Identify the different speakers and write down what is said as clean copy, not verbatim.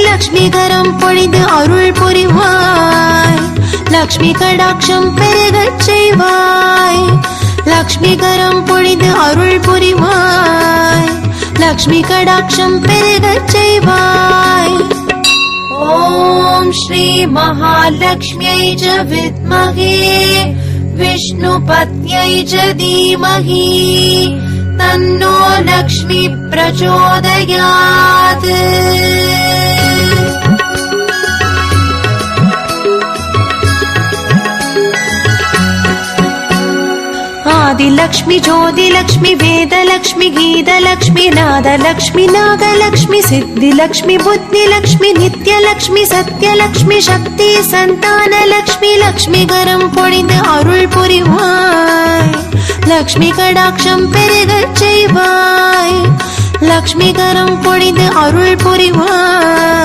Speaker 1: லக்ஷ்மி கரம் பொழிந்து அருள் புரிவாய். லக்ஷ்மி கடாட்சம் பெருகச் செய்வாய். லக்ஷ்மி கரம் பொழிந்து அருள் புரிவாய். லக்ஷ்மி கடாட்சம் பெருகச் செய்வாய். ஓம் ஸ்ரீ மகாலட்சுமியை च வித்மஹே விஷ்ணுபத்யை च தீமஹி தன்னோ லக்ஷ்மி பிரச்சோதயாத். आदिलक्ष्मी ज्योतिलक्ष्मी वेदलक्ष्मी गीतलक्ष्मी नादलक्ष्मी नागलक्ष्मी सिद्धिलक्ष्मी बुद्धिलक्ष्मी नित्यलक्ष्मी सत्यलक्ष्मी शक्ति संतानलक्ष्मी लक्ष्मी गरम பொழிந்து அருள் புரிவாய். லக்ஷ்மி கடாட்சம் பெருகச் செய்வாய். லக்ஷ்மி கரம் பொழிந்து அருள் புரிவாய்.